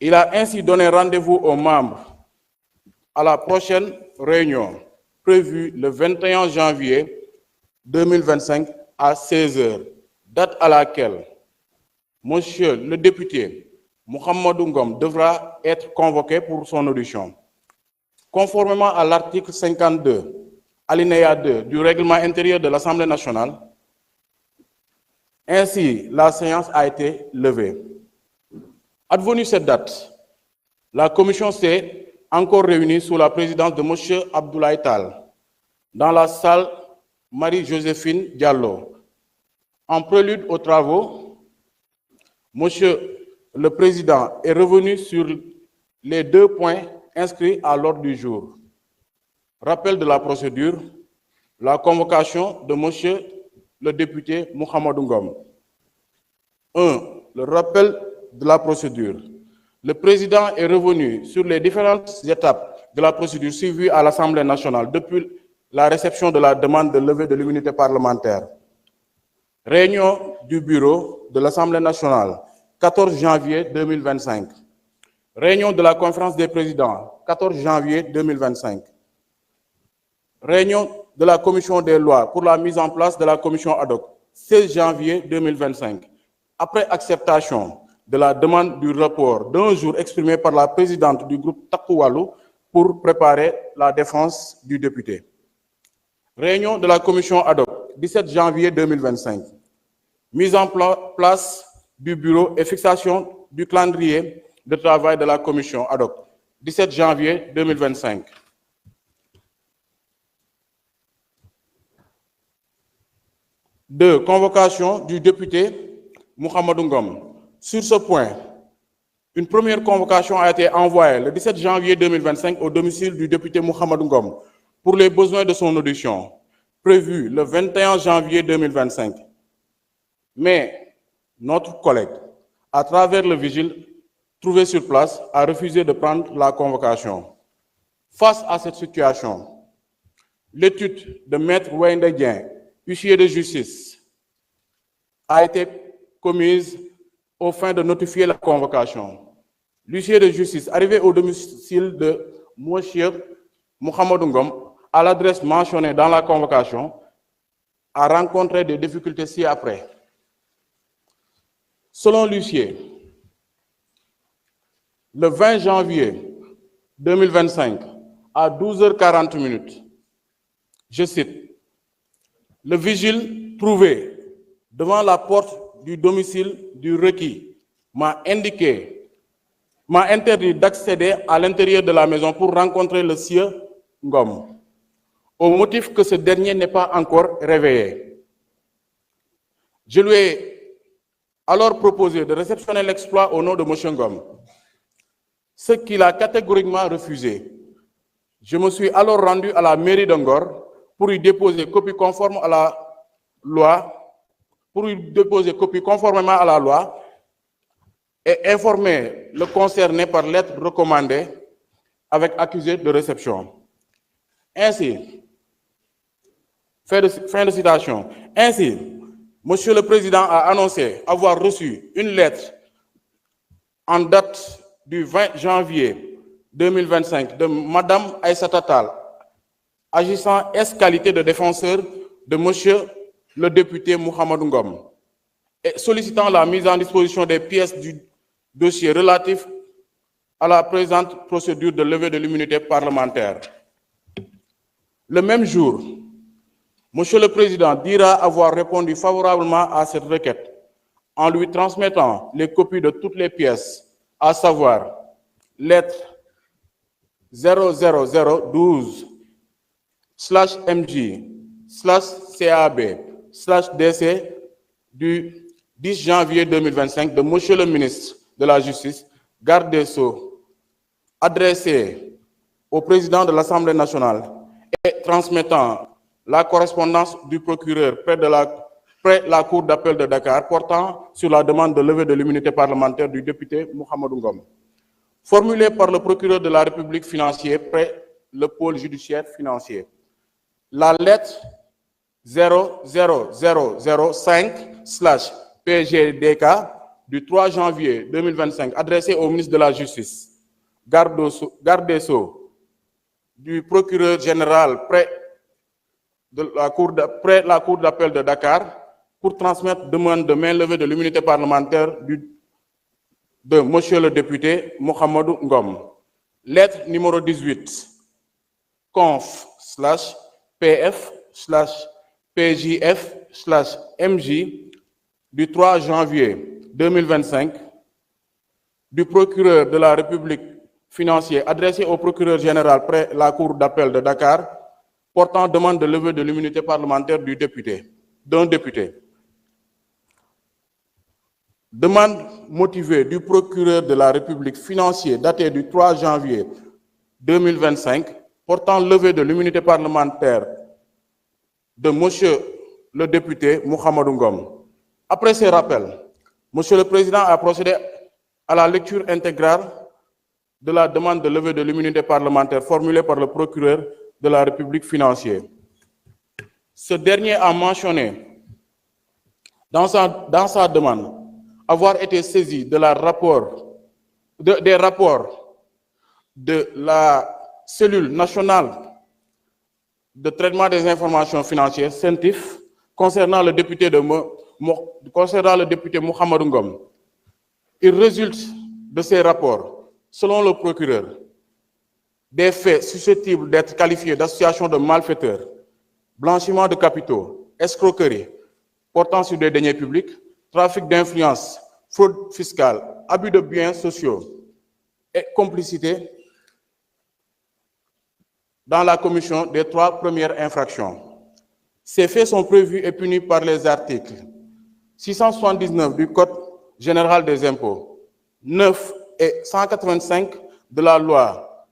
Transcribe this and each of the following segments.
Il a ainsi donné rendez-vous aux membres à la prochaine réunion prévue le 21 janvier 2025 à 16 h, date à laquelle Monsieur le député Mouhamadou Ngom devra être convoqué pour son audition. Conformément à l'article 52, alinéa 2 du règlement intérieur de l'Assemblée nationale, ainsi la séance a été levée. Advenue cette date, la commission s'est encore réunie sous la présidence de M. Abdoulaye Tall dans la salle Marie-Joséphine Diallo. En prélude aux travaux, M. le Président est revenu sur les 2 points inscrits à l'ordre du jour. Rappel de la procédure, la convocation de M. le député Mouhamadou Ngom. 1. Le rappel de la procédure. Le Président est revenu sur les différentes étapes de la procédure suivie à l'Assemblée nationale depuis la réception de la demande de levée de l'immunité parlementaire. Réunion du bureau de l'Assemblée nationale, 14 janvier 2025. Réunion de la conférence des présidents, 14 janvier 2025. Réunion de la commission des lois pour la mise en place de la commission ad hoc, 16 janvier 2025. Après acceptation de la demande du report d'un jour exprimée par la présidente du groupe Takku Wallu pour préparer la défense du député. Réunion de la commission ad hoc, 17 janvier 2025. Mise en place du bureau et fixation du calendrier de travail de la commission ad hoc, 17 janvier 2025. Deux, convocation du député Mouhamadou Ngom. Sur ce point, une première convocation a été envoyée le 17 janvier 2025 au domicile du député Mouhamadou Ngom pour les besoins de son audition, prévue le 21 janvier 2025. Mais notre collègue, à travers le vigile trouvé sur place, a refusé de prendre la convocation. Face à cette situation, l'étude de Maître Wendedien, huissier de justice, a été commise aux fins de notifier la convocation. L'huissier de justice, arrivé au domicile de M. Mouhamadou Ngom, à l'adresse mentionnée dans la convocation, a rencontré des difficultés ci-après. Selon l'huissier, le 20 janvier 2025, à 12 h 40, je cite, le vigile trouvé devant la porte du domicile du requis m'a interdit d'accéder à l'intérieur de la maison pour rencontrer le sieur Ngom, au motif que ce dernier n'est pas encore réveillé. Je lui ai alors proposé de réceptionner l'exploit au nom de M. Ngom, ce qu'il a catégoriquement refusé. Je me suis alors rendu à la mairie d'Angor pour y déposer copie conforme à la loi, conformément à la loi et informer le concerné par lettre recommandée avec accusé de réception. Ainsi, fin de citation. Ainsi, Monsieur le Président a annoncé avoir reçu une lettre en date du 20 janvier 2025 de Madame Aïssata Tall, agissant ex-qualité de défenseur de Monsieur le député Mouhamadou Ngom, et sollicitant la mise en disposition des pièces du dossier relatif à la présente procédure de levée de l'immunité parlementaire. Le même jour, Monsieur le Président dira avoir répondu favorablement à cette requête en lui transmettant les copies de toutes les pièces, à savoir lettre 00012/MJ/CAB/DC du 10 janvier 2025 de Monsieur le ministre de la Justice, garde des Sceaux, adressé au président de l'Assemblée nationale et transmettant la correspondance du procureur près la Cour d'appel de Dakar portant sur la demande de levée de l'immunité parlementaire du député Mouhamadou Ngom, formulée par le procureur de la République financier près le pôle judiciaire financier. La lettre 00005/PGDK du 3 janvier 2025 adressée au ministre de la Justice, garde des Sceaux, du procureur général près la Cour d'appel de Dakar pour transmettre demande de mainlevée de l'immunité parlementaire de Monsieur le député Mohamedou Ngom. Lettre numéro 18, conf/pf/pjf/mj du 3 janvier 2025 du procureur de la République financier adressé au procureur général près la Cour d'appel de Dakar portant demande de levée de l'immunité parlementaire d'un député. Demande motivée du procureur de la République financier datée du 3 janvier 2025 portant levée de l'immunité parlementaire de Monsieur le député Mohamedou Ngom. Après ces rappels, Monsieur le Président a procédé à la lecture intégrale de la demande de levée de l'immunité parlementaire formulée par le procureur de la République financier. Ce dernier a mentionné dans sa demande avoir été saisi des rapports de la cellule nationale de traitement des informations financières, CENTIF, concernant le député Mohamedou Ngom. Il résulte de ces rapports, selon le procureur, des faits susceptibles d'être qualifiés d'association de malfaiteurs, blanchiment de capitaux, escroquerie, portant sur des deniers publics, trafic d'influence, fraude fiscale, abus de biens sociaux et complicité dans la commission des 3 premières infractions. Ces faits sont prévus et punis par les articles 679 du Code général des impôts, 9 et 185 de la loi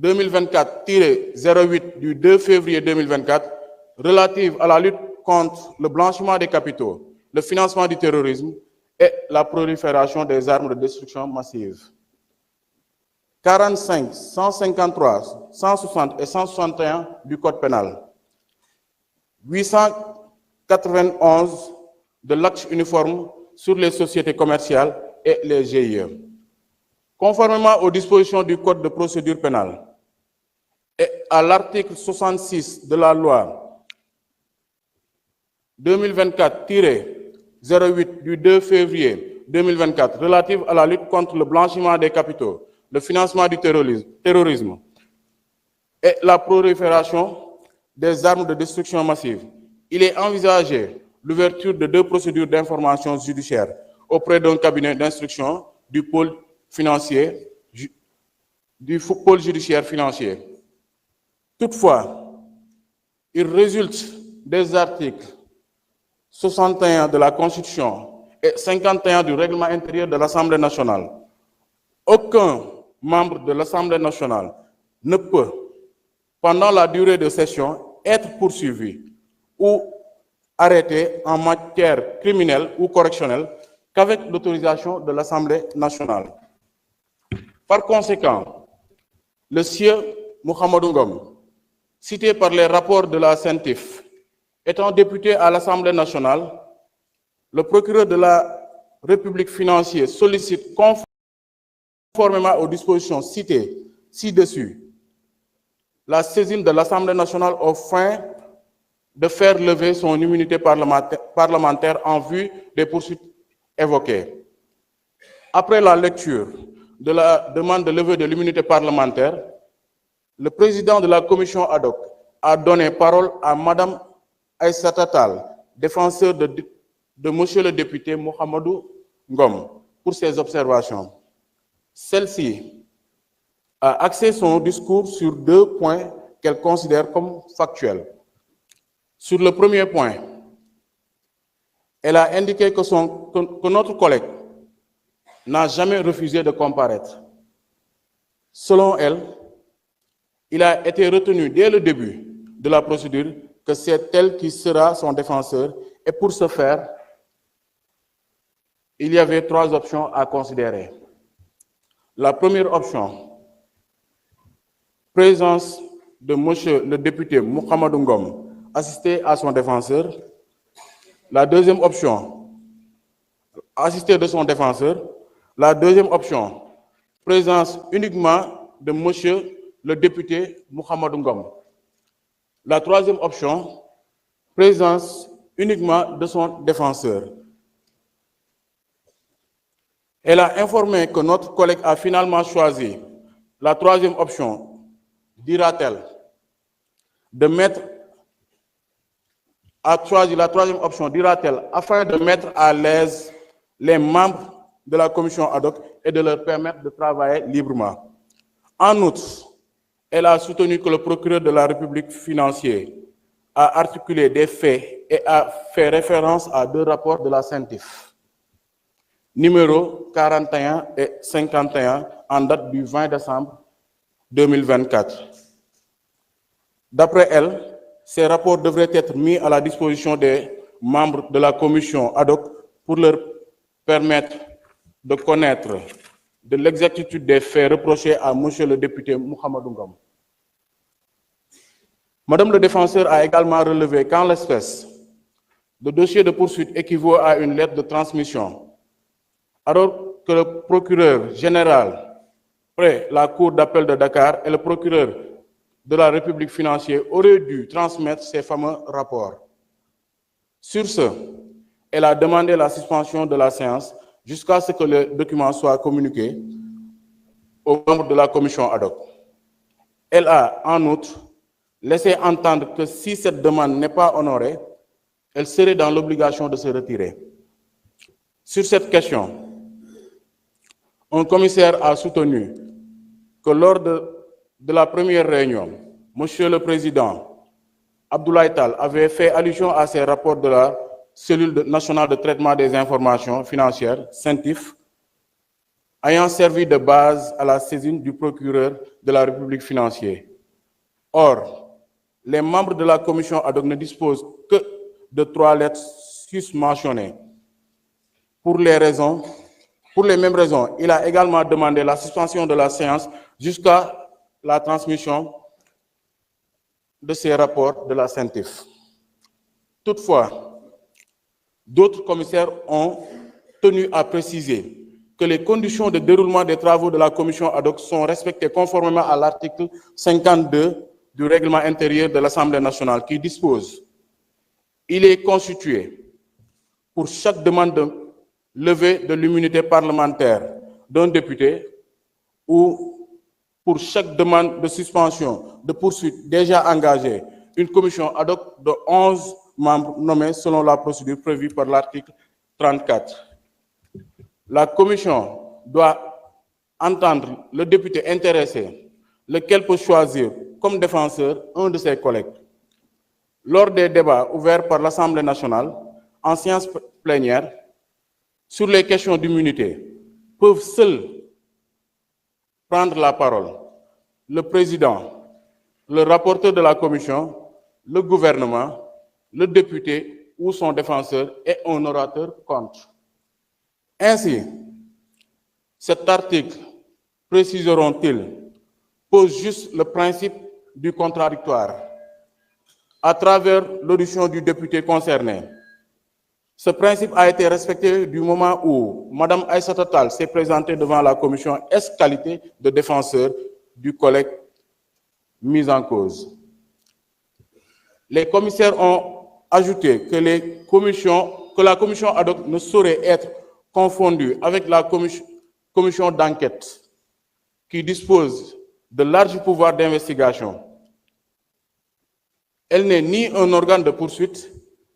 2024-08 du 2 février 2024 relative à la lutte contre le blanchiment des capitaux, le financement du terrorisme et la prolifération des armes de destruction massive. 45, 153, 160 et 161 du Code pénal. 891 de l'acte uniforme sur les sociétés commerciales et les GIE. Conformément aux dispositions du Code de procédure pénale et à l'article 66 de la loi 2024-08 du 2 février 2024 relative à la lutte contre le blanchiment des capitaux, le financement du terrorisme et la prolifération des armes de destruction massive, il est envisagé l'ouverture de 2 procédures d'information judiciaire auprès d'un cabinet d'instruction du pôle judiciaire financier. Toutefois, il résulte des articles 61 de la Constitution et 51 du règlement intérieur de l'Assemblée nationale. Aucun membre de l'Assemblée nationale ne peut, pendant la durée de session, être poursuivi ou arrêté en matière criminelle ou correctionnelle qu'avec l'autorisation de l'Assemblée nationale. Par conséquent, le sieur Mohamedou Ngom, cité par les rapports de la CENTIF, étant député à l'Assemblée nationale, le procureur de la République financier sollicite conformément aux dispositions citées ci-dessus la saisine de l'Assemblée nationale aux fins de faire lever son immunité parlementaire en vue des poursuites évoquées. Après la lecture de la demande de levée de l'immunité parlementaire, le président de la commission ad hoc a donné parole à Madame Aïssata Tall, défenseur de Monsieur le député Mohamedou Ngom, pour ses observations. Celle-ci a axé son discours sur 2 points qu'elle considère comme factuels. Sur le premier point, elle a indiqué que notre collègue n'a jamais refusé de comparaître. Selon elle, il a été retenu dès le début de la procédure que c'est elle qui sera son défenseur et pour ce faire, il y avait 3 options à considérer. La première option, présence de Monsieur le député Mohamedou Ngom, assisté à son défenseur. La deuxième option, assisté de son défenseur. La deuxième option, présence uniquement de monsieur le député Mohamed Ngom. La troisième option, présence uniquement de son défenseur. Elle a informé que notre collègue a finalement choisi la troisième option, dira-t-elle, afin de mettre à l'aise les membres de la commission ad hoc et de leur permettre de travailler librement. En outre, elle a soutenu que le procureur de la République financier a articulé des faits et a fait référence à deux rapports de la CENTIF, numéro 41 et 51, en date du 20 décembre 2024. D'après elle, ces rapports devraient être mis à la disposition des membres de la commission ad hoc pour leur permettre de connaître de l'exactitude des faits reprochés à monsieur le député Mohamed Ngom. Madame le défenseur a également relevé qu'en l'espèce, le dossier de poursuite équivaut à une lettre de transmission, alors que le procureur général près la Cour d'appel de Dakar et le procureur de la République financière auraient dû transmettre ces fameux rapports. Sur ce, elle a demandé la suspension de la séance jusqu'à ce que le document soit communiqué aux membres de la commission ad hoc. Elle a, en outre, laissé entendre que si cette demande n'est pas honorée, elle serait dans l'obligation de se retirer. Sur cette question, un commissaire a soutenu que lors de la première réunion, Monsieur le Président Abdoulaye Tall avait fait allusion à ces rapports de la Cellule nationale de traitement des informations financières, CENTIF, ayant servi de base à la saisine du procureur de la République financière. Or, les membres de la commission ad hoc ne disposent que de 3 lettres susmentionnées. Pour les mêmes raisons, il a également demandé la suspension de la séance jusqu'à la transmission de ces rapports de la CENTIF. Toutefois, d'autres commissaires ont tenu à préciser que les conditions de déroulement des travaux de la commission ad hoc sont respectées conformément à l'article 52 du règlement intérieur de l'Assemblée nationale qui dispose: il est constitué pour chaque demande de levée de l'immunité parlementaire d'un député ou pour chaque demande de suspension de poursuite déjà engagée, une commission ad hoc de 11 membres nommés selon la procédure prévue par l'article 34. La commission doit entendre le député intéressé, lequel peut choisir comme défenseur un de ses collègues. Lors des débats ouverts par l'Assemblée nationale, en séance plénière, sur les questions d'immunité, peuvent seuls prendre la parole le président, le rapporteur de la commission, le gouvernement, le député ou son défenseur et un orateur contre. Ainsi, cet article, préciseront-ils, pose juste le principe du contradictoire à travers l'audition du député concerné. Ce principe a été respecté du moment où Mme Aïssata Tall s'est présentée devant la commission qualité de défenseur du collègue mis en cause. Les commissaires ont ajouté que la commission ad hoc ne saurait être confondue avec la commission d'enquête qui dispose de larges pouvoirs d'investigation. Elle n'est ni un organe de poursuite,